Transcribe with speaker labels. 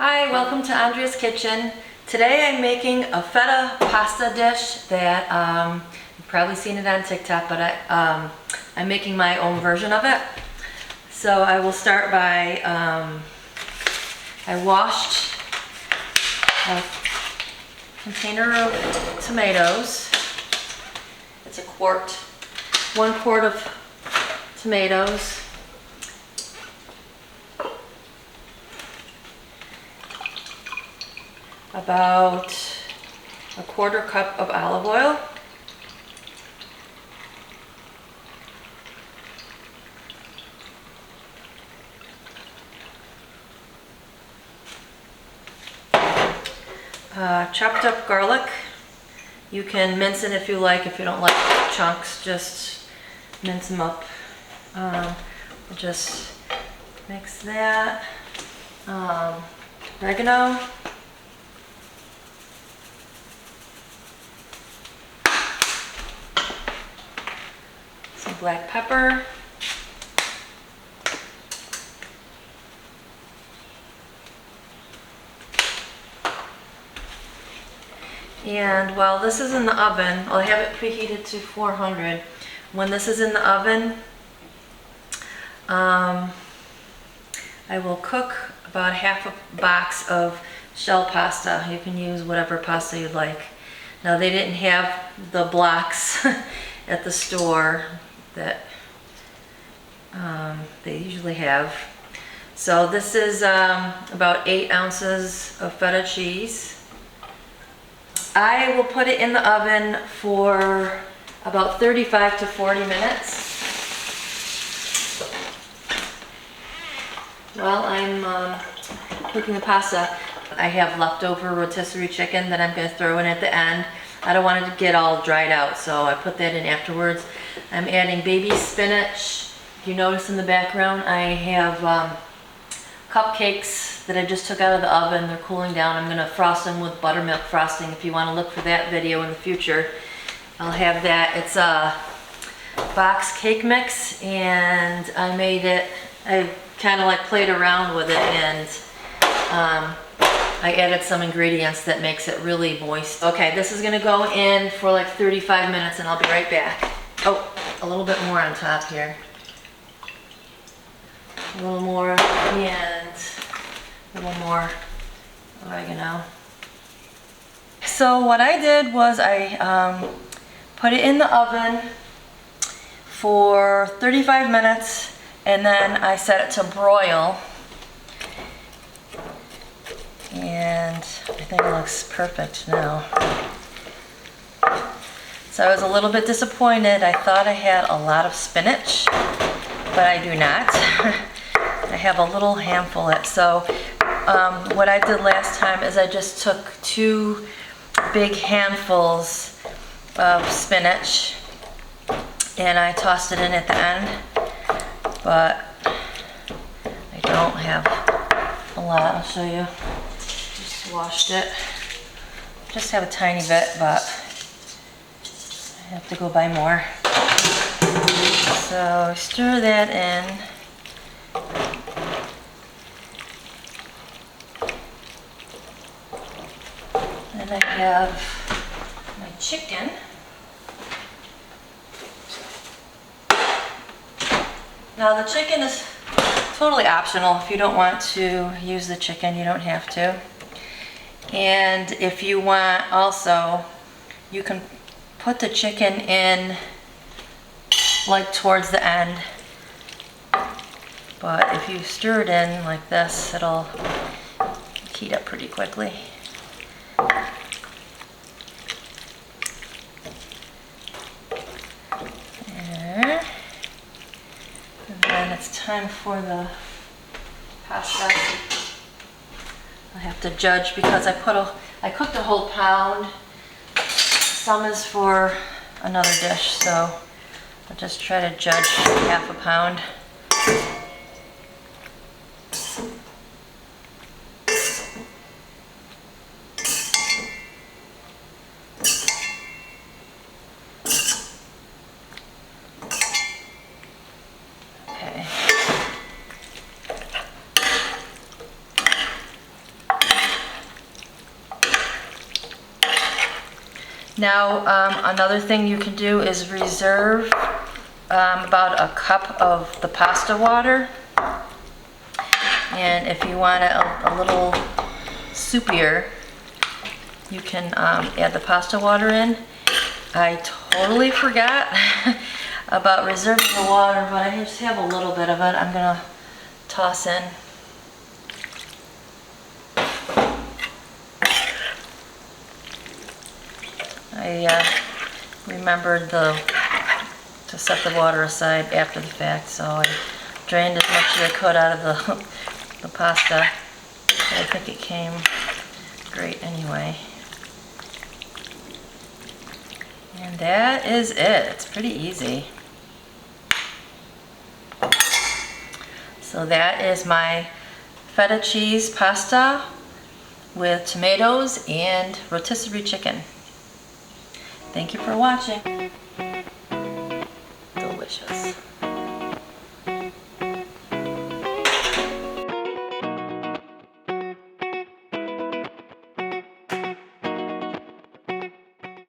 Speaker 1: Hi, welcome to Andrea's Kitchen. Today I'm making a feta pasta dish that you've probably seen it on TikTok, but I'm making my own version of it. So I will start by, I washed a container of tomatoes. It's a quart, 1 quart of tomatoes. About a 1/4 cup of olive oil. Chopped up garlic. You can mince it if you like. If you don't like chunks, just mince them up. Just mix that. Oregano. Some black pepper. And while this is in the oven, I have it preheated to 400. When this is in the oven, I will cook about half a box of shell pasta. You can use whatever pasta you'd like. Now they didn't have the blocks at the store that they usually have. So this is about 8 ounces of feta cheese. I will put it in the oven for about 35 to 40 minutes. While I'm cooking the pasta, I have leftover rotisserie chicken that I'm going to throw in at the end. I don't want it to get all dried out, so I put that in afterwards. I'm adding baby spinach. If you notice in the background, I have cupcakes that I just took out of the oven. They're cooling down. I'm going to frost them with buttermilk frosting. If you want to look for that video in the future, I'll have that. It's a box cake mix, and I made it, I kind of like played around with it, and I added some ingredients that makes it really moist. Okay, this is going to go in for like 35 minutes, and I'll be right back. Oh, a little bit more on top here. A little more, and a little more oregano. So what I did was I put it in the oven for 35 minutes, and then I set it to broil. And I think it looks perfect now. So I was a little bit disappointed. I thought I had a lot of spinach, but I do not. I have a little handful of it. So what I did last time is I just took 2 big handfuls of spinach and I tossed it in at the end, but I don't have a lot. I'll show you. Just washed it. Just have a tiny bit, but I have to go buy more. So stir that in. And I have my chicken. Now the chicken is totally optional. If you don't want to use the chicken, you don't have to. And if you want also, you can put the chicken in like towards the end. But if you stir it in like this, it'll heat up pretty quickly. There. And then it's time for the pasta. I have to judge because I cooked a whole pound. Some is for another dish, so I'll just try to judge half a pound. Now, another thing you can do is reserve about a cup of the pasta water. And if you want it a little soupier, you can add the pasta water in. I totally forgot about reserving the water, but I just have a little bit of it. I'm gonna toss in. I remembered to set the water aside after the fact, so I drained as much as I could out of the pasta. But I think it came great anyway. And that is it. It's pretty easy. So that is my feta cheese pasta with tomatoes and rotisserie chicken. Thank you for watching. Delicious.